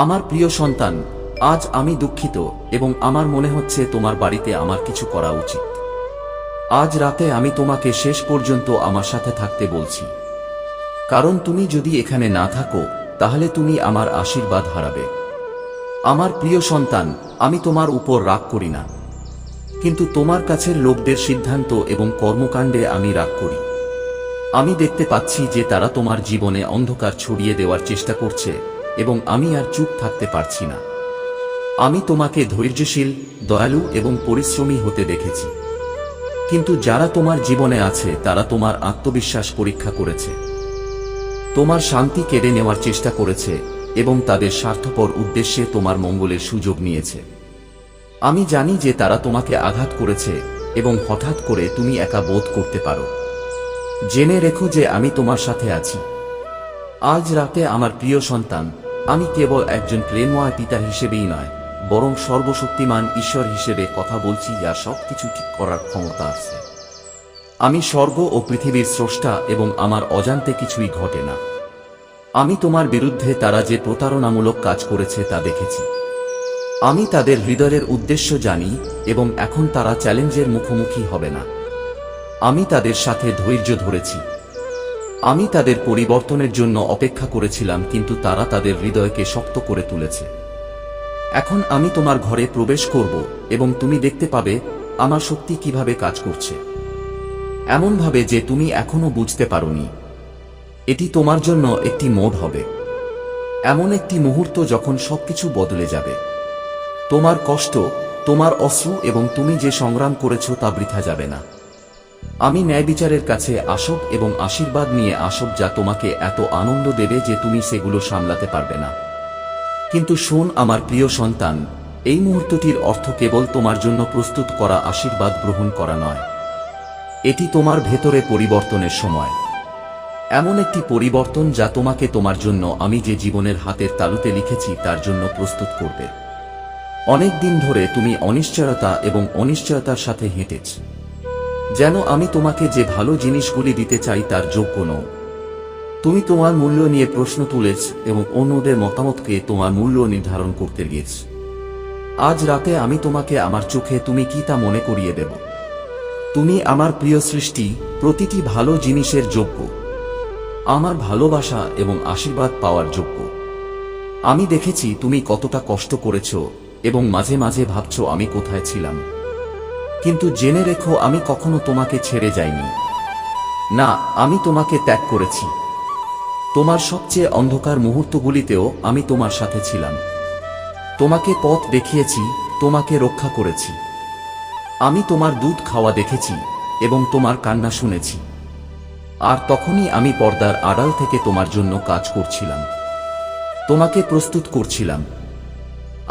আমার প্রিয় সন্তান, আজ আমি দুঃখিত এবং আমার মনে হচ্ছে তোমার বাড়িতে আমার কিছু করা উচিত। আজ রাতে আমি তোমাকে শেষ পর্যন্ত আমার সাথে থাকতে বলছি, কারণ তুমি যদি এখানে না থাকো তাহলে তুমি আমার আশীর্বাদ হারাবে। আমার প্রিয় সন্তান, আমি তোমার উপর রাগ করি না, কিন্তু তোমার কাছের লোকদের সিদ্ধান্ত এবং কর্মকাণ্ডে আমি রাগ করি। আমি দেখতে পাচ্ছি যে তারা তোমার জীবনে অন্ধকার ছড়িয়ে দেওয়ার চেষ্টা করছে এবং আমি আর চুপ থাকতে পারছি না। আমি তোমাকে ধৈর্যশীল, দয়ালু এবং পরিশ্রমী হতে দেখেছি, কিন্তু যারা তোমার জীবনে আছে তারা তোমার আত্মবিশ্বাস পরীক্ষা করেছে, তোমার শান্তি কেড়ে নেওয়ার চেষ্টা করেছে এবং তাদের স্বার্থপর উদ্দেশ্যে তোমার মঙ্গলের সুযোগ নিয়েছে। আমি জানি যে তারা তোমাকে আঘাত করেছে এবং হঠাৎ করে তুমি একা বোধ করতে পারো। জেনে রেখো যে আমি তোমার সাথে আছি। আজ রাতে আমার প্রিয় সন্তান, আমি কেবল একজন প্রেমময় পিতা হিসেবেই নয়, বরং সর্বশক্তিমান ঈশ্বর হিসেবে কথা বলছি, যার সবকিছু ঠিক করার ক্ষমতা আছে। আমি স্বর্গ ও পৃথিবীর স্রষ্টা এবং আমার অজান্তে কিছুই ঘটে না। আমি তোমার বিরুদ্ধে তারা যে প্রতারণামূলক কাজ করেছে তা দেখেছি। আমি তাদের হৃদয়ের উদ্দেশ্য জানি এবং এখন তারা চ্যালেঞ্জের মুখোমুখি হবে না। আমি তাদের সাথে ধৈর্য ধরেছি। আমি তাদের পরিবর্তনের জন্য অপেক্ষা করেছিলাম, কিন্তু তারা তাদের হৃদয়কে শক্ত করে তুলেছে। এখন আমি তোমার ঘরে প্রবেশ করব এবং তুমি দেখতে পাবে আমার শক্তি কিভাবে কাজ করছে, এমনভাবে যে তুমি এখনো বুঝতে পারোনি। এটি তোমার জন্য একটি মোড় হবে, এমন একটি মুহূর্ত যখন সবকিছু বদলে যাবে। তোমার কষ্ট, তোমার অশ্রু এবং তুমি যে সংগ্রাম করেছ তা বৃথা যাবে না। আমি ন্যায়বিচারের কাছে আসব এবং আশীর্বাদ নিয়ে আসব, যা তোমাকে এত আনন্দ দেবে যে তুমি সেগুলো সামলাতে পারবে না। কিন্তু শোন আমার প্রিয় সন্তান, এই মুহূর্তটির অর্থ কেবল তোমার জন্য প্রস্তুত করা আশীর্বাদ গ্রহণ করা নয়। এটি তোমার ভেতরে পরিবর্তনের সময়, এমন একটি পরিবর্তন যা তোমাকে তোমার জন্য আমি যে জীবনের হাতের তালুতে লিখেছি তার জন্য প্রস্তুত করবে। অনেক দিন ধরে তুমি অনিশ্চয়তা এবং অনিশ্চয়তার সাথে হেঁটেছ, যেন আমি তোমাকে যে ভালো জিনিসগুলি দিতে চাই তার যোগ্য নও। তুমি তোমার মূল্য নিয়ে প্রশ্ন তুলেছ এবং অন্যদের মতামতকে তোমার মূল্য নির্ধারণ করতে দিয়েছ। আজ রাতে আমি তোমাকে আমার চোখে তুমি কি তা মনে করিয়ে দেব। তুমি আমার প্রিয় সৃষ্টি, প্রতিটি ভালো জিনিসের যোগ্য, আমার ভালোবাসা এবং আশীর্বাদ পাওয়ার যোগ্য। আমি দেখেছি তুমি কতটা কষ্ট করেছ এবং মাঝে মাঝে ভাবছ আমি কোথায় ছিলাম, কিন্তু জেনে রেখো আমি কখনো তোমাকে ছেড়ে যাইনি। না, আমি তোমাকে ত্যাগ করেছি। তোমার সবচেয়ে অন্ধকার মুহূর্তগুলিতেও আমি তোমার সাথে ছিলাম, তোমাকে পথ দেখিয়েছি, তোমাকে রক্ষা করেছি। আমি তোমার দুধ খাওয়া দেখেছি এবং তোমার কান্না শুনেছি, আর তখনই আমি পর্দার আড়াল থেকে তোমার জন্য কাজ করছিলাম, তোমাকে প্রস্তুত করছিলাম।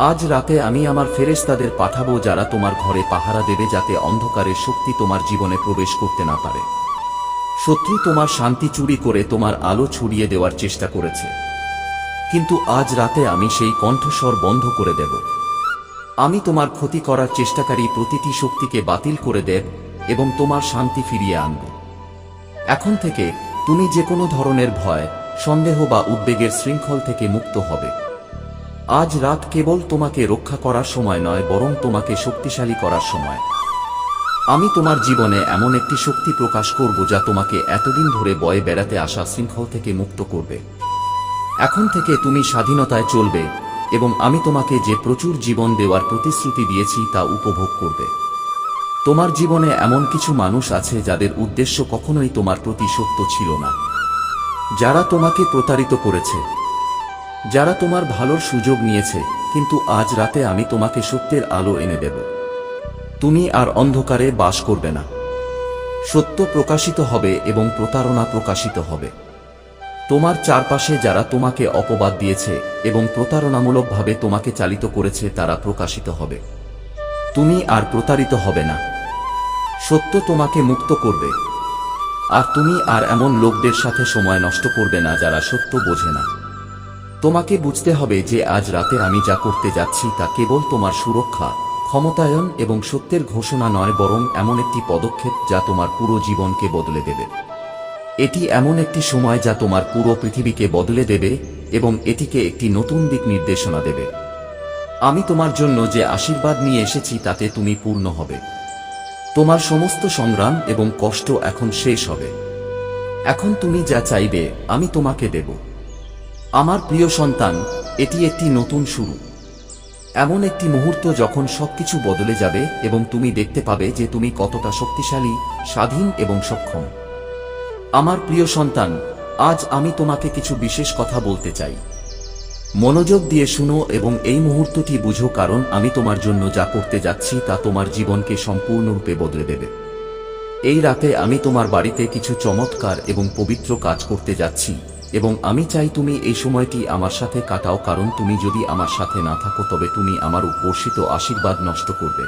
আজ রাতে আমি আমার ফেরেশতাদের পাঠাবো যারা তোমার ঘরে পাহারা দেবে, যাতে অন্ধকারের শক্তি তোমার জীবনে প্রবেশ করতে না পারে। শত্রু তোমার শান্তি চুরি করে তোমার আলো ছড়িয়ে দেওয়ার চেষ্টা করেছে, কিন্তু আজ রাতে আমি সেই কণ্ঠস্বর বন্ধ করে দেব। আমি তোমার ক্ষতি করার চেষ্টাকারী প্রতিটি শক্তিকে বাতিল করে দেব এবং তোমার শান্তি ফিরিয়ে আনব। এখন থেকে তুমি যে কোনো ধরনের ভয়, সন্দেহ বা উদ্বেগের শৃঙ্খল থেকে মুক্ত হবে। আজ রাত কেবল তোমাকে রক্ষা করার সময় নয়, বরং তোমাকে শক্তিশালী করার সময়। আমি তোমার জীবনে এমন একটি শক্তি প্রকাশ করব যা তোমাকে এতদিন ধরে বয়ে বেড়াতে আসা শৃঙ্খল থেকে মুক্ত করবে। এখন থেকে তুমি স্বাধীনতায় চলবে এবং আমি তোমাকে যে প্রচুর জীবন দেওয়ার প্রতিশ্রুতি দিয়েছি তা উপভোগ করবে। তোমার জীবনে এমন কিছু মানুষ আছে যাদের উদ্দেশ্য কখনোই তোমার প্রতি সত্য ছিল না, যারা তোমাকে প্রতারিত করেছে, যারা তোমার ভালোর সুযোগ নিয়েছে, কিন্তু আজ রাতে আমি তোমাকে সত্যের আলো এনে দেব। তুমি আর অন্ধকারে বাস করবে না। সত্য প্রকাশিত হবে এবং প্রতারণা প্রকাশিত হবে। তোমার চারপাশে যারা তোমাকে অপবাদ দিয়েছে এবং প্রতারণামূলকভাবে তোমাকে চালিত করেছে তারা প্রকাশিত হবে। তুমি আর প্রতারিত হবে না। সত্য তোমাকে মুক্ত করবে, আর তুমি আর এমন লোকদের সাথে সময় নষ্ট করবে না যারা সত্য বোঝে না। তোমাকে বুঝতে হবে যে আজ রাতে আমি যা করতে যাচ্ছি তা কেবল তোমার সুরক্ষা, ক্ষমতায়ন এবং সত্যের ঘোষণা নয়, বরং এমন একটি পদক্ষেপ যা তোমার পুরো জীবনকে বদলে দেবে। এটি এমন একটি সময় যা তোমার পুরো পৃথিবীকে বদলে দেবে এবং এটিকে একটি নতুন দিক নির্দেশনা দেবে। আমি তোমার জন্য যে আশীর্বাদ নিয়ে এসেছি তাতে তুমি পূর্ণ হবে। তোমার সমস্ত সংগ্রাম এবং কষ্ট এখন শেষ হবে। এখন তুমি যা চাইবে আমি তোমাকে দেব। আমার প্রিয় সন্তান, এটি একটি নতুন শুরু, এমন একটি মুহূর্ত যখন সবকিছু বদলে যাবে এবং তুমি দেখতে পাবে যে তুমি কতটা শক্তিশালী, স্বাধীন এবং সক্ষম। আমার প্রিয় সন্তান, আজ আমি তোমাকে কিছু বিশেষ কথা বলতে চাই। মনোযোগ দিয়ে শুনো এবং এই মুহূর্তটি বুঝো, কারণ আমি তোমার জন্য যা করতে যাচ্ছি তা তোমার জীবনকে সম্পূর্ণরূপে বদলে দেবে। এই রাতে আমি তোমার বাড়িতে কিছু চমৎকার এবং পবিত্র কাজ করতে যাচ্ছি এবং আমি চাই তুমি এই সময়টি আমার সাথে কাটাও, কারণ তুমি যদি আমার সাথে না থাকো তবে তুমি আমার বর্ষিত আশীর্বাদ নষ্ট করবে।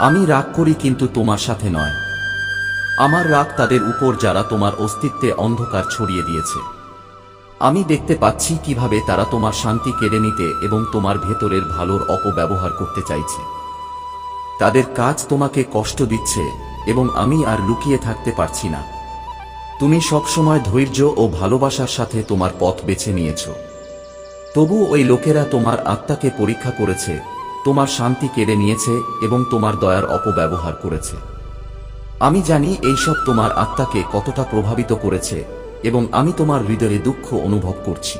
আমি রাগ করি কিন্তু তোমার সাথে নয়। আমার রাগ তাদের উপর যারা তোমার অস্তিত্বে অন্ধকার ছড়িয়ে দিয়েছে। আমি দেখতে পাচ্ছি কিভাবে তারা তোমার শান্তি কেড়ে নিতে এবং তোমার ভেতরের ভালোর অপব্যবহার করতে চাইছে। তাদের কাজ তোমাকে কষ্ট দিচ্ছে এবং আমি আর লুকিয়ে থাকতে পারছি না। তুমি সবসময় ধৈর্য ও ভালোবাসার সাথে তোমার পথ বেছে নিয়েছ। তবু ওই লোকেরা তোমার আত্মাকে পরীক্ষা করেছে, তোমার শান্তি কেড়ে নিয়েছে এবং তোমার দয়ার অপব্যবহার করেছে। আমি জানি এইসব তোমার আত্মাকে কতটা প্রভাবিত করেছে এবং আমি তোমার হৃদয়ে দুঃখ অনুভব করছি।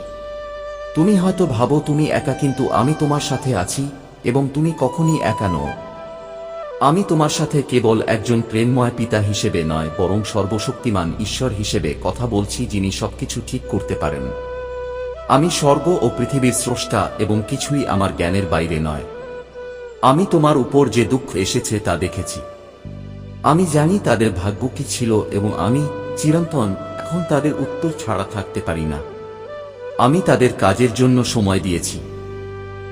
তুমি হয়তো ভাবো তুমি একা, কিন্তু আমি তোমার সাথে আছি এবং তুমি কখনই একা নও। আমি তোমার সাথে কেবল একজন প্রেমময় পিতা হিসেবে নয়, বরং সর্বশক্তিমান ঈশ্বর হিসেবে কথা বলছি, যিনি সবকিছু ঠিক করতে পারেন। আমি স্বর্গ ও পৃথিবীর স্রষ্টা এবং কিছুই আমার জ্ঞানের বাইরে নয়। আমি তোমার উপর যে দুঃখ এসেছে তা দেখেছি। আমি জানি তাদের ভাগ্য কি ছিল এবং আমি চিরন্তন এখন তাদের উত্তর ছাড়া থাকতে পারি না। আমি তাদের কাজের জন্য সময় দিয়েছি।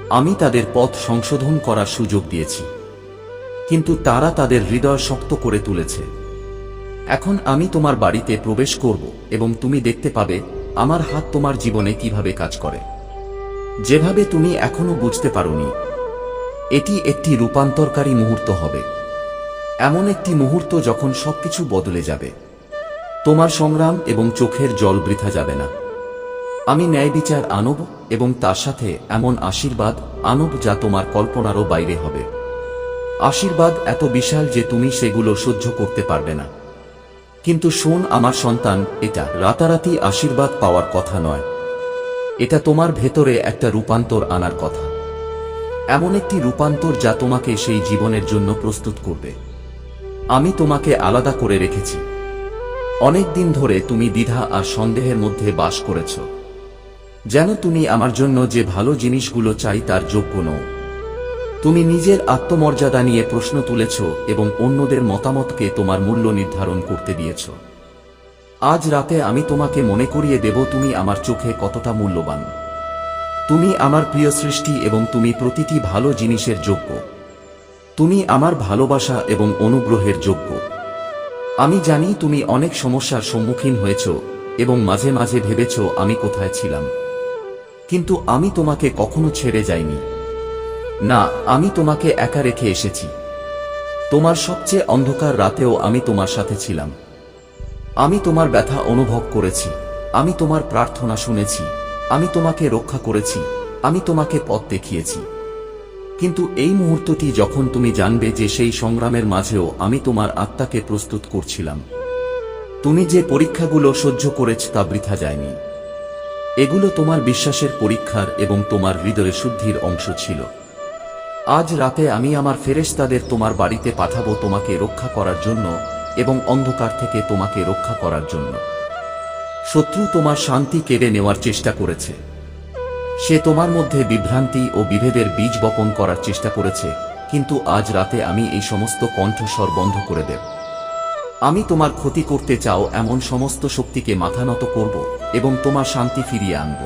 আমি তাদের পথ সংশোধন করার সুযোগ দিয়েছি, কিন্তু তারা তাদের হৃদয় শক্ত করে তুলেছে। এখন আমি তোমার বাড়িতে প্রবেশ করব এবং তুমি দেখতে পাবে আমার হাত তোমার জীবনে কিভাবে কাজ করে, যেভাবে তুমি এখনো বুঝতে পারোনি। এটি একটি রূপান্তরকারী মুহূর্ত হবে, এমন একটি মুহূর্ত যখন সবকিছু বদলে যাবে। তোমার সংগ্রাম এবং চোখের জল বৃথা যাবে না। আমি ন্যায় বিচার আনব এবং তার সাথে এমন আশীর্বাদ আনব যা তোমার কল্পনারও বাইরে হবে। আশীর্বাদ এত বিশাল যে তুমি সেগুলো সহ্য করতে পারবে না। কিন্তু শোন আমার সন্তান, এটা রাতারাতি আশীর্বাদ পাওয়ার কথা নয়। এটা তোমার ভেতরে একটা রূপান্তর আনার কথা, এমন একটি রূপান্তর যা তোমাকে সেই জীবনের জন্য প্রস্তুত করবে। আমি তোমাকে আলাদা করে রেখেছি। অনেক দিন ধরে তুমি দ্বিধা আর সন্দেহের মধ্যে বাস করেছ, যেন তুমি আমার জন্য যে ভালো জিনিসগুলো চাই তার যোগ্য নও। তুমি নিজের আত্মমর্যাদা নিয়ে প্রশ্ন তুলেছ এবং অন্যদের মতামতকে তোমার মূল্য নির্ধারণ করতে দিয়েছ। আজ রাতে আমি তোমাকে মনে করিয়ে দেব তুমি আমার চোখে কতটা মূল্যবান। তুমি আমার প্রিয় সৃষ্টি এবং তুমি প্রতিটি ভালো জিনিসের যোগ্য। তুমি আমার ভালোবাসা এবং অনুগ্রহের যোগ্য। আমি জানি তুমি অনেক সমস্যার সম্মুখীন হয়েছ এবং মাঝে মাঝে ভেবেছ আমি কোথায় ছিলাম, কিন্তু আমি তোমাকে কখনো ছেড়ে যাইনি। না, আমি তোমাকে একা রেখে এসেছি। তোমার সবচেয়ে অন্ধকার রাতেও আমি তোমার সাথে ছিলাম। আমি তোমার ব্যথা অনুভব করেছি, আমি তোমার প্রার্থনা শুনেছি, আমি তোমাকে রক্ষা করেছি, আমি তোমাকে পথ দেখিয়েছি। কিন্তু এই মুহূর্তটি যখন তুমি জানবে যে সেই সংগ্রামের মাঝেও আমি তোমার আত্মাকে প্রস্তুত করছিলাম। তুমি যে পরীক্ষাগুলো সহ্য করেছ তা বৃথা যায়নি। এগুলো তোমার বিশ্বাসের পরীক্ষার এবং তোমার হৃদয়ের শুদ্ধির অংশ ছিল। আজ রাতে আমি আমার ফেরেশতাদের তোমার বাড়িতে পাঠাবো তোমাকে রক্ষা করার জন্য এবং অন্ধকার থেকে তোমাকে রক্ষা করার জন্য। শত্রু তোমার শান্তি কেড়ে নেওয়ার চেষ্টা করেছে। সে তোমার মধ্যে বিভ্রান্তি ও বিভেদের বীজ বপন করার চেষ্টা করেছে, কিন্তু আজ রাতে আমি এই সমস্ত কণ্ঠস্বর বন্ধ করে দেব। আমি তোমার ক্ষতি করতে চাও এমন সমস্ত শক্তিকে মাথা নত করব এবং তোমার শান্তি ফিরিয়ে আনব।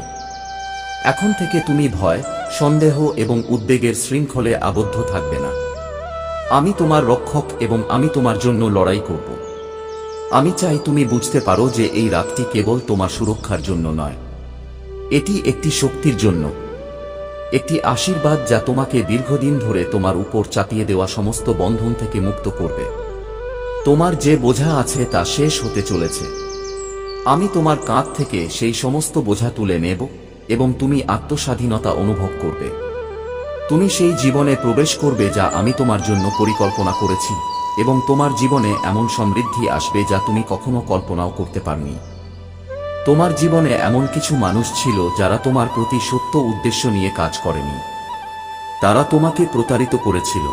এখন থেকে তুমি ভয়, সন্দেহ এবং উদ্বেগের শৃঙ্খলে আবদ্ধ থাকবে না। আমি তোমার রক্ষক এবং আমি তোমার জন্য লড়াই করব। আমি চাই তুমি বুঝতে পারো যে এই রাতটি কেবল তোমার সুরক্ষার জন্য নয়, এটি একটি শক্তির জন্য, একটি আশীর্বাদ যা তোমাকে দীর্ঘদিন ধরে তোমার উপর চাপিয়ে দেওয়া সমস্ত বন্ধন থেকে মুক্ত করবে। তোমার যে বোঝা আছে তা শেষ হতে চলেছে। আমি তোমার কাঁধ থেকে সেই সমস্ত বোঝা তুলে নেব এবং তুমি আত্মস্বাধীনতা অনুভব করবে। তুমি সেই জীবনে প্রবেশ করবে যা আমি তোমার জন্য পরিকল্পনা করেছি, এবং তোমার জীবনে এমন সমৃদ্ধি আসবে যা তুমি কখনো কল্পনাও করতে পারনি। তোমার জীবনে এমন কিছু মানুষ ছিল যারা তোমার প্রতি সত্য উদ্দেশ্য নিয়ে কাজ করেনি। তারা তোমাকে প্রতারিত করেছিল।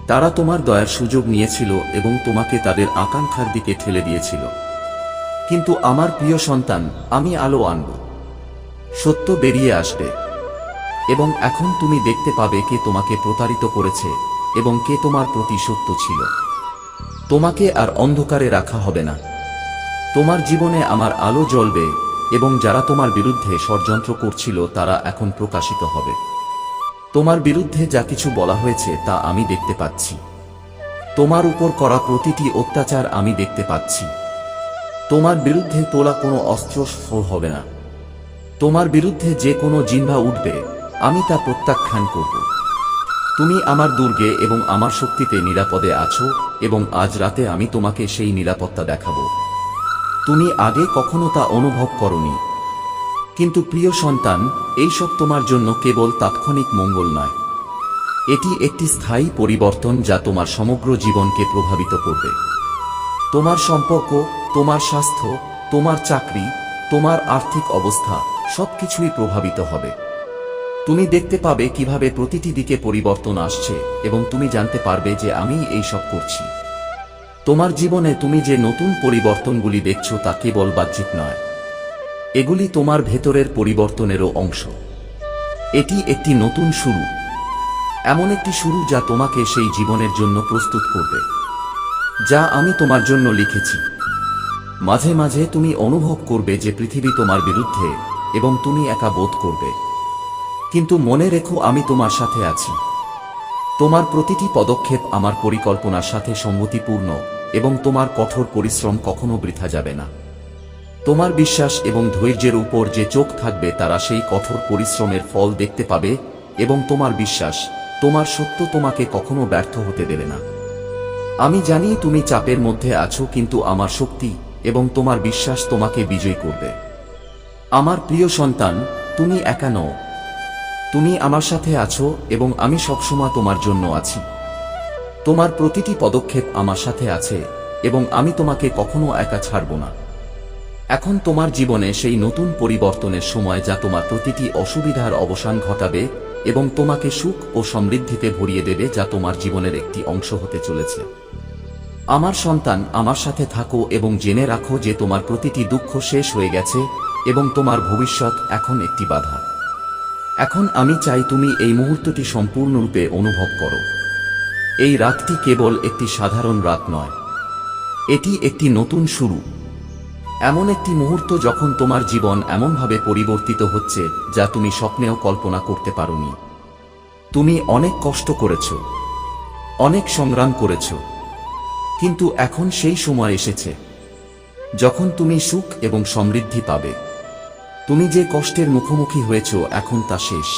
তারা তোমার দয়ার সুযোগ নিয়েছিল এবং তোমাকে তাদের আকাঙ্ক্ষার দিকে ঠেলে দিয়েছিল। কিন্তু আমার প্রিয় সন্তান, আমি আলো আনব। সত্য বেরিয়ে আসবে, এবং এখন তুমি দেখতে পাবে কে তোমাকে প্রতারিত করেছে এবং কে তোমার প্রতি সত্য ছিল। তোমাকে আর অন্ধকারে রাখা হবে না। তোমার জীবনে আমার আলো জ্বলবে, এবং যারা তোমার বিরুদ্ধে ষড়যন্ত্র করছিল তারা এখন প্রকাশিত হবে। তোমার বিরুদ্ধে যা কিছু বলা হয়েছে তা আমি দেখতে পাচ্ছি। তোমার উপর করা প্রতিটি অত্যাচার আমি দেখতে পাচ্ছি। তোমার বিরুদ্ধে তোলা কোনো অস্ত্র সফল হবে না। তোমার বিরুদ্ধে যে কোনো জিহ্বা উঠবে, আমি তা প্রত্যাখ্যান করব। তুমি আমার দুর্গে এবং আমার শক্তিতে নিরাপদে আছো, এবং আজ রাতে আমি তোমাকে সেই নিরাপত্তা দেখাবো। তুমি আগে কখনো তা অনুভব করনি। কিন্তু প্রিয় সন্তান, এইসব তোমার জন্য কেবল তাৎক্ষণিক মঙ্গল নয়। এটি একটি স্থায়ী পরিবর্তন যা তোমার সমগ্র জীবনকে প্রভাবিত করবে। তোমার সম্পর্ক, তোমার স্বাস্থ্য, তোমার চাকরি, তোমার আর্থিক অবস্থা সবকিছুই প্রভাবিত হবে। তুমি দেখতে পাবে কিভাবে প্রতিটি দিকে পরিবর্তন আসছে, এবং তুমি জানতে পারবে যে আমি এই সব করছি। তোমার জীবনে তুমি যে নতুন পরিবর্তনগুলি দেখছো তা কেবল বাহ্যিক নয়, এগুলি তোমার ভেতরের পরিবর্তনেরও অংশ। এটি একটি নতুন শুরু, এমন একটি শুরু যা তোমাকে সেই জীবনের জন্য প্রস্তুত করবে যা আমি তোমার জন্য লিখেছি। মাঝে মাঝে তুমি অনুভব করবে যে পৃথিবী তোমার বিরুদ্ধে এবং তুমি একা বোধ করবে, কিন্তু মনে রেখো আমি তোমার সাথে আছি। তোমার প্রতিটি পদক্ষেপ আমার পরিকল্পনার সাথে সঙ্গতিপূর্ণ, এবং তোমার কঠোর পরিশ্রম কখনো বৃথা যাবে না। তোমার বিশ্বাস এবং ধৈর্যের উপর যে চোখ থাকবে তারা সেই কঠোর পরিশ্রমের ফল দেখতে পাবে, এবং তোমার বিশ্বাস, তোমার সত্য তোমাকে কখনো ব্যর্থ হতে দেবে না। আমি জানি তুমি চাপের মধ্যে আছো, কিন্তু আমার শক্তি এবং তোমার বিশ্বাস তোমাকে বিজয় করবে। আমার প্রিয় সন্তান, তুমি একা নও। তুমি আমার সাথে আছো, এবং আমি সবসময় তোমার জন্য আছি। তোমার প্রতিটি পদক্ষেপ আমার সাথে আছে, এবং আমি তোমাকে কখনো একা ছাড়ব না। এখন তোমার জীবনে সেই নতুন পরিবর্তনের সময় যা তোমার প্রতিটি অসুবিধার অবসান ঘটাবে এবং তোমাকে সুখ ও সমৃদ্ধিতে ভরিয়ে দেবে, যা তোমার জীবনের একটি অংশ হতে চলেছে। আমার সন্তান, আমার সাথে থাকো এবং জেনে রাখো যে তোমার প্রতিটি দুঃখ শেষ হয়ে গেছে, এবং তোমার ভবিষ্যৎ এখন একটি বাধা। এখন আমি চাই তুমি এই মুহূর্তটি সম্পূর্ণরূপে অনুভব করো। এই রাতটি কেবল একটি সাধারণ রাত নয়, এটি একটি নতুন শুরু। এমন একটি মুহূর্ত যখন তোমার জীবন এমনভাবে পরিবর্তিত হচ্ছে যা তুমি স্বপ্নেও কল্পনা করতে পারোনি। তুমি অনেক কষ্ট করেছ, অনেক সংগ্রাম করেছ, কিন্তু এখন সেই সময় এসেছে যখন তুমি সুখ এবং সমৃদ্ধি পাবে। তুমি যে কষ্টের মুখোমুখি হয়েছ এখন তা শেষ,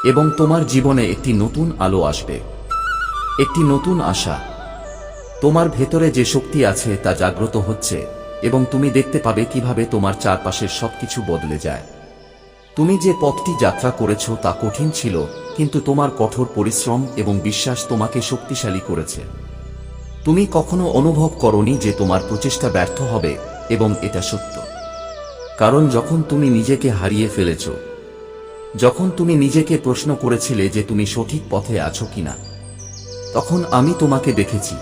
এবং তোমার জীবনে একটি নতুন আলো আসবে, একটি নতুন আশা। তোমার ভেতরে যে শক্তি আছে তা জাগ্রত হচ্ছে, এবং তুমি দেখতে পাবে কিভাবে তোমার চারপাশের সবকিছু বদলে যায়। তুমি যে পথটি যাত্রা করেছ তা কঠিন ছিল, কিন্তু তোমার কঠোর পরিশ্রম এবং বিশ্বাস তোমাকে শক্তিশালী করেছে। তুমি কখনো অনুভব করনি যে তোমার প্রচেষ্টা ব্যর্থ হবে, এবং এটা সত্য। কারণ যখন তুমি নিজেকে হারিয়ে ফেলেছ, যখন তুমি নিজেকে প্রশ্ন করেছিলে যে তুমি সঠিক পথে আছো কিনা, তখন আমি তোমাকে দেখেছি।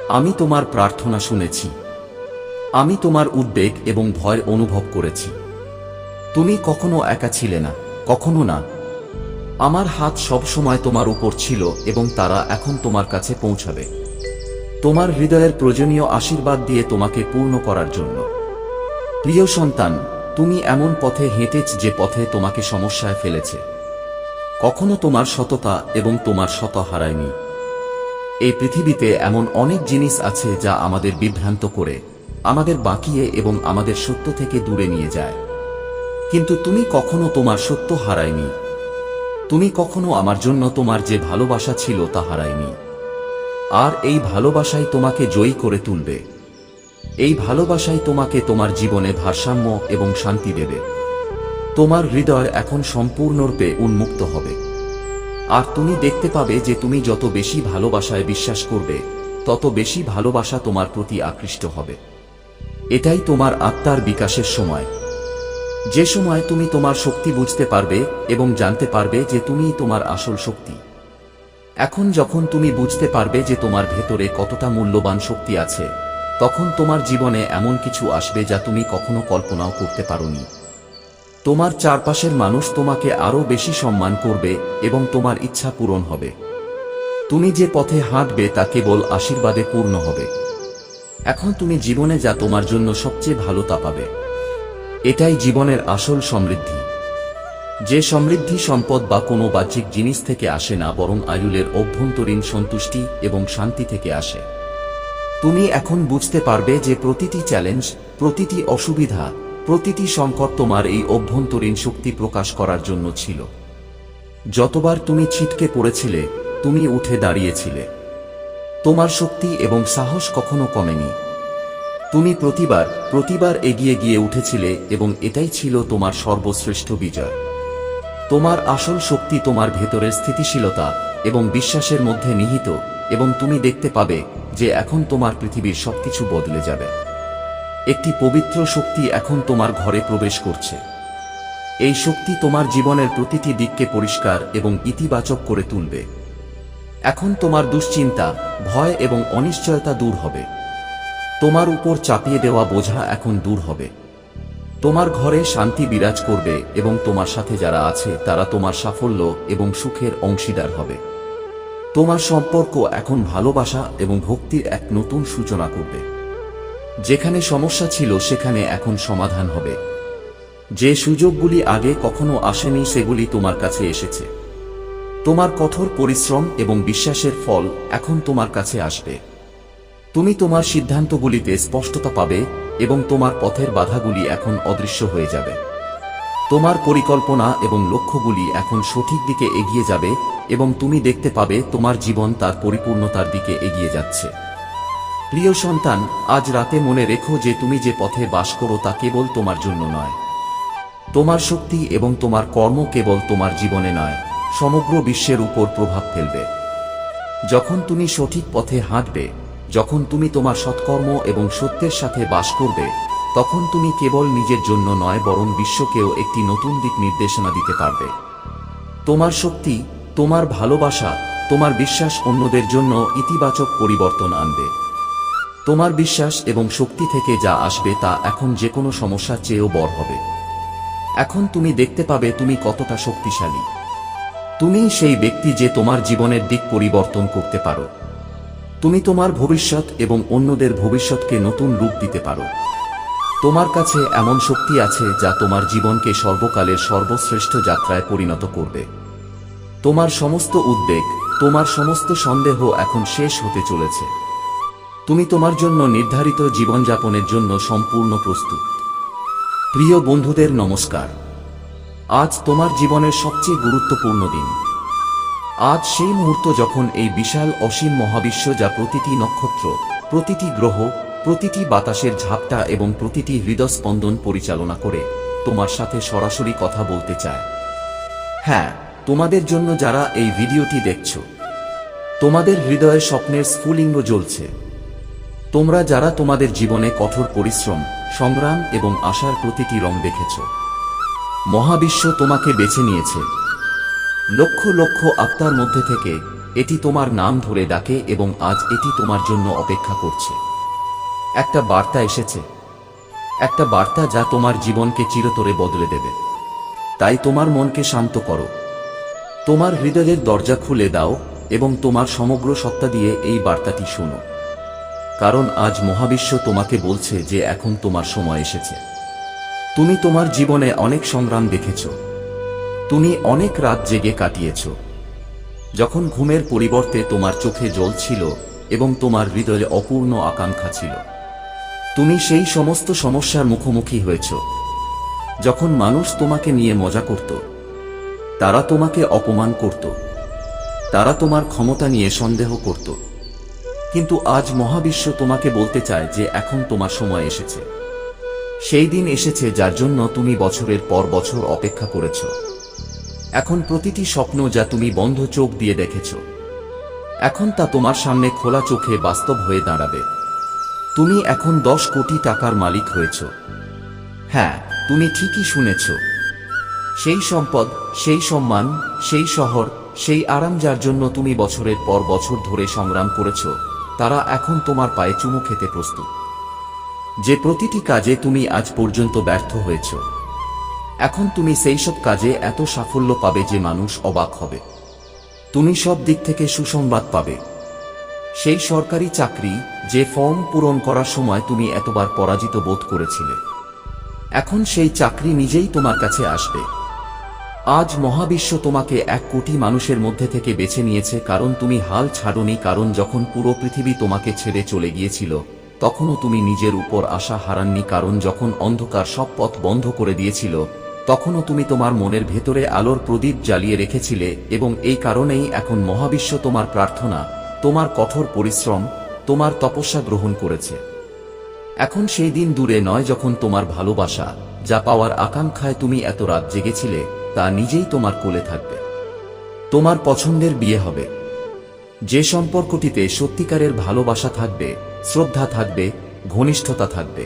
আমি তোমার প্রার্থনা শুনেছি। আমি তোমার উদ্বেগ এবং ভয় অনুভব করেছি। তুমি কখনো একা ছিলে না, কখনো না। আমার হাত সবসময় তোমার উপর ছিল, এবং তারা এখন তোমার কাছে পৌঁছাবে তোমার হৃদয়ের প্রয়োজনীয় আশীর্বাদ দিয়ে তোমাকে পূর্ণ করার জন্য। প্রিয় সন্তান, তুমি এমন পথে হেঁটেছ যে পথে তোমাকে সমস্যায় ফেলেছে। কখনো তোমার সততা এবং তোমার সত হারায়নি। এই পৃথিবীতে এমন অনেক জিনিস আছে যা আমাদের বিভ্রান্ত করে, আমাদের বাঁকিয়ে এবং আমাদের সত্য থেকে দূরে নিয়ে যায়। কিন্তু তুমি কখনো তোমার সত্য হারায়নি। তুমি কখনো আমার জন্য তোমার যে ভালোবাসা ছিল তা হারায়নি। আর এই ভালোবাসাই তোমাকে জয়ী করে তুলবে। এই ভালোবাসাই তোমাকে তোমার জীবনে ভারসাম্য এবং শান্তি দেবে। তোমার হৃদয় এখন সম্পূর্ণরূপে উন্মুক্ত হবে। আর তুমি দেখতে পাবে যে তুমি যত বেশি ভালোবাসায় বিশ্বাস করবে, তত বেশি ভালোবাসা তোমার প্রতি আকৃষ্ট হবে। এটাই তোমার আত্মার বিকাশের সময়, যে সময় তুমি তোমার শক্তি বুঝতে পারবে এবং জানতে পারবে যে তুমিই তোমার আসল শক্তি। এখন যখন তুমি বুঝতে পারবে যে তোমার ভেতরে কতটা মূল্যবান শক্তি আছে, তখন তোমার জীবনে এমন কিছু আসবে যা তুমি কখনো কল্পনাও করতে পারোনি। তোমার চারপাশের মানুষ তোমাকে আরো বেশি সম্মান করবে এবং তোমার ইচ্ছা পূরণ হবে। তুমি যে পথে হাঁটবে তা কেবল আশীর্বাদে পূর্ণ হবে। এখন তুমি জীবনে যা তোমার জন্য সবচেয়ে ভালো তা পাবে। এটাই জীবনের আসল সমৃদ্ধি। যে সমৃদ্ধি সম্পদ বা কোনো বাহ্যিক জিনিস থেকে আসে না, বরং আয়ুলের অভ্যন্তরীণ সন্তুষ্টি এবং শান্তি থেকে আসে। তুমি এখন বুঝতে পারবে যে প্রতিটি চ্যালেঞ্জ, প্রতিটি অসুবিধা, প্রতিটি সংকট তোমার এই অভ্যন্তরীণ শক্তি প্রকাশ করার জন্য ছিল। যতবার তুমি ছিটকে পড়েছিলে, তুমি উঠে দাঁড়িয়েছিলে। তোমার শক্তি এবং সাহস কখনো কমেনি। তুমি প্রতিবার এগিয়ে গিয়ে উঠেছিলে এবং এটাই ছিল তোমার সর্বশ্রেষ্ঠ বিজয়। তোমার আসল শক্তি তোমার ভেতরের স্থিতিশীলতা এবং বিশ্বাসের মধ্যে নিহিত, এবং তুমি দেখতে পাবে যে এখন তোমার পৃথিবীর সবকিছু বদলে যাবে। একটি পবিত্র শক্তি এখন তোমার ঘরে প্রবেশ করছে। এই শক্তি তোমার জীবনের প্রতিটি দিককে পরিষ্কার এবং ইতিবাচক করে তুলবে। এখন তোমার দুশ্চিন্তা, ভয় এবং অনিশ্চয়তা দূর হবে। তোমার উপর চাপিয়ে দেওয়া বোঝা এখন দূর হবে। তোমার ঘরে শান্তি বিরাজ করবে এবং তোমার সাথে যারা আছে তারা তোমার সাফল্য এবং সুখের অংশীদার হবে। তোমার সম্পর্ক এখন ভালোবাসা এবং ভক্তির এক নতুন সূচনা করবে। যেখানে সমস্যা ছিল সেখানে এখন সমাধান হবে। যে সুযোগগুলি আগে কখনো আসেনি সেগুলি তোমার কাছে এসেছে। তোমার কঠোর পরিশ্রম এবং বিশ্বাসের ফল এখন তোমার কাছে আসবে। তুমি তোমার সিদ্ধান্তগুলিতে স্পষ্টতা পাবে এবং তোমার পথের বাধাগুলি এখন অদৃশ্য হয়ে যাবে। তোমার পরিকল্পনা এবং লক্ষ্যগুলি এখন সঠিক দিকে এগিয়ে যাবে এবং তুমি দেখতে পাবে তোমার জীবন তার পরিপূর্ণতার দিকে এগিয়ে যাচ্ছে। প্রিয় সন্তান, আজ রাতে মনে রেখো যে তুমি যে পথে বাস করো তা কেবল তোমার জন্য নয়। তোমার শক্তি এবং তোমার কর্ম কেবল তোমার জীবনে নয়, সমগ্র বিশ্বের উপর প্রভাব ফেলবে। যখন তুমি সঠিক পথে হাঁটবে, যখন তুমি তোমার সৎকর্ম এবং সত্যের সাথে বাস করবে, তখন তুমি কেবল নিজের জন্য নয় বরং বিশ্বকেও একটি নতুন দিক নির্দেশনা দিতে পারবে। তোমার শক্তি, তোমার ভালোবাসা, তোমার বিশ্বাস অন্যদের জন্য ইতিবাচক পরিবর্তন আনবে। তোমার বিশ্বাস এবং শক্তি থেকে যা আসবে তা এখন যে কোনো সমস্যার চেয়েও বড় হবে। এখন তুমি দেখতে পাবে তুমি কতটা শক্তিশালী। তুমিই সেই ব্যক্তি যে তোমার জীবনের দিক পরিবর্তন করতে পারো। তুমি তোমার ভবিষ্যৎ এবং অন্যদের ভবিষ্যৎকে নতুন রূপ দিতে পারো। তোমার কাছে এমন শক্তি আছে যা তোমার জীবনকে সর্বকালের সর্বশ্রেষ্ঠ যাত্রায় পরিণত করবে। তোমার সমস্ত উদ্বেগ, তোমার সমস্ত সন্দেহ এখন শেষ হতে চলেছে। তুমি তোমার জন্য নির্ধারিত জীবনযাপনের জন্য সম্পূর্ণ প্রস্তুত। প্রিয় বন্ধুদের নমস্কার। আজ তোমার জীবনের সবচেয়ে গুরুত্বপূর্ণ দিন। আজ সেই মুহূর্ত যখন এই বিশাল অসীম মহাবিশ্ব, যা প্রতিটি নক্ষত্র, প্রতিটি গ্রহ, প্রতিটি বাতাসের ঝাপটা এবং প্রতিটি হৃদস্পন্দন পরিচালনা করে, তোমার সাথে সরাসরি কথা বলতে চায়। হ্যাঁ, তোমাদের জন্য যারা এই ভিডিওটি দেখছো, তোমাদের হৃদয়ে স্বপ্নের স্ফুলিঙ্গ জ্বলছে। তোমরা যারা তোমাদের জীবনে কঠোর পরিশ্রম, সংগ্রাম এবং আশার প্রতিটি রং দেখেছ, মহাবিশ্ব তোমাকে বেছে নিয়েছে। লক্ষ লক্ষ আত্মার মধ্যে থেকে এটি তোমার নাম ধরে ডাকে এবং আজ এটি তোমার জন্য অপেক্ষা করছে। একটা বার্তা এসেছে, একটা বার্তা যা তোমার জীবনকে চিরতরে বদলে দেবে। তাই তোমার মনকে শান্ত করো, তোমার হৃদয়ের দরজা খুলে দাও এবং তোমার সমগ্র সত্তা দিয়ে এই বার্তাটি শোনো। কারণ আজ মহাবিশ্ব তোমাকে বলছে যে এখন তোমার সময় এসেছে। তুমি তোমার জীবনে অনেক সংগ্রাম দেখেছ, তুমি অনেক রাত জেগে কাটিয়েছ, যখন ঘুমের পরিবর্তে তোমার চোখে জল ছিল এবং তোমার হৃদয়ে অপূর্ণ আকাঙ্ক্ষা ছিল। তুমি সেই সমস্ত সমস্যার মুখোমুখি হয়েছ যখন মানুষ তোমাকে নিয়ে মজা করত, তারা তোমাকে অপমান করত, তারা তোমার ক্ষমতা নিয়ে সন্দেহ করত। কিন্তু আজ মহাবিশ্ব তোমাকে বলতে চায় যে এখন তোমার সময় এসেছে। সেই দিন এসেছে যার জন্য তুমি বছরের পর বছর অপেক্ষা করেছ। এখন প্রতিটি স্বপ্ন যা তুমি বন্ধ চোখ দিয়ে দেখেছ, এখন তা তোমার সামনে খোলা চোখে বাস্তব হয়ে দাঁড়াবে। তুমি এখন 10 কোটি টাকার মালিক হয়েছ। হ্যাঁ, তুমি ঠিকই শুনেছ। সেই সম্পদ, সেই সম্মান, সেই শহর, সেই আরাম যার জন্য তুমি বছরের পর বছর ধরে সংগ্রাম করেছ, তারা এখন তোমার পায়ে চুমু খেতে প্রস্তুত। যে প্রতিটি কাজে তুমি আজ পর্যন্ত ব্যর্থ হয়েছ, এখন তুমি সেই সব কাজে এত সাফল্য পাবে যে মানুষ অবাক হবে। তুমি সব দিক থেকে সুসংবাদ পাবে। সেই সরকারি চাকরি, যে ফর্ম পূরণ করার সময় তুমি এতবার পরাজিত বোধ করেছিলে, এখন সেই চাকরি নিজেই তোমার কাছে আসবে। আজ মহাবিশ্ব তোমাকে 1 কোটি মানুষের মধ্যে থেকে বেছে নিয়েছে, কারণ তুমি হাল ছাড়োনি। কারণ যখন পুরো পৃথিবী তোমাকে ছেড়ে চলে গিয়েছিল, তখনও তুমি নিজের উপর আশা হারাননি। কারণ যখন অন্ধকার সব পথ বন্ধ করে দিয়েছিল, তখনও তুমি তোমার মনের ভেতরে আলোর প্রদীপ জ্বালিয়ে রেখেছিলে। এবং এই কারণেই এখন মহাবিশ্ব তোমার প্রার্থনা, তোমার কঠোর পরিশ্রম, তোমার তপস্যা গ্রহণ করেছে। এখন সেই দিন দূরে নয় যখন তোমার ভালোবাসা, যা পাওয়ার আকাঙ্ক্ষায় তুমি এত রাত জেগেছিলে, তা নিজেই তোমার কোলে থাকবে। তোমার পছন্দের বিয়ে হবে, যে সম্পর্কটিতে সত্যিকারের ভালোবাসা থাকবে, শ্রদ্ধা থাকবে, ঘনিষ্ঠতা থাকবে।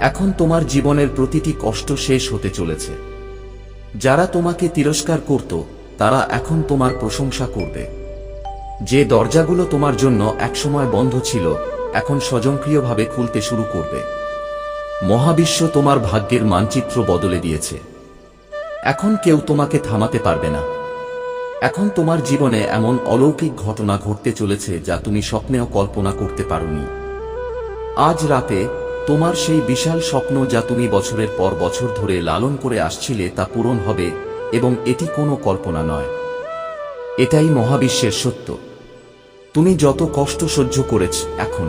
এখন তোমার জীবনের প্রতিটি কষ্ট শেষ হতে চলেছে। যারা তোমাকে তিরস্কার করত, তারা এখন তোমার প্রশংসা করবে। যে দরজাগুলো তোমার জন্য একসময় বন্ধ ছিল, এখন স্বয়ংক্রিয়ভাবে খুলতে শুরু করবে। মহাবিশ্ব তোমার ভাগ্যের মানচিত্র বদলে দিয়েছে। এখন কেউ তোমাকে থামাতে পারবে না। এখন তোমার জীবনে এমন অলৌকিক ঘটনা ঘটতে চলেছে যা তুমি স্বপ্নেও কল্পনা করতে পারোনি। আজ রাতে তোমার সেই বিশাল স্বপ্ন, যা তুমি বছরের পর বছর ধরে লালন করে আসছিলে, তা পূরণ হবে। এবং এটি কোনো কল্পনা নয়, এটাই মহাবিশ্বের সত্য। তুমি যত কষ্ট সহ্য করেছ, এখন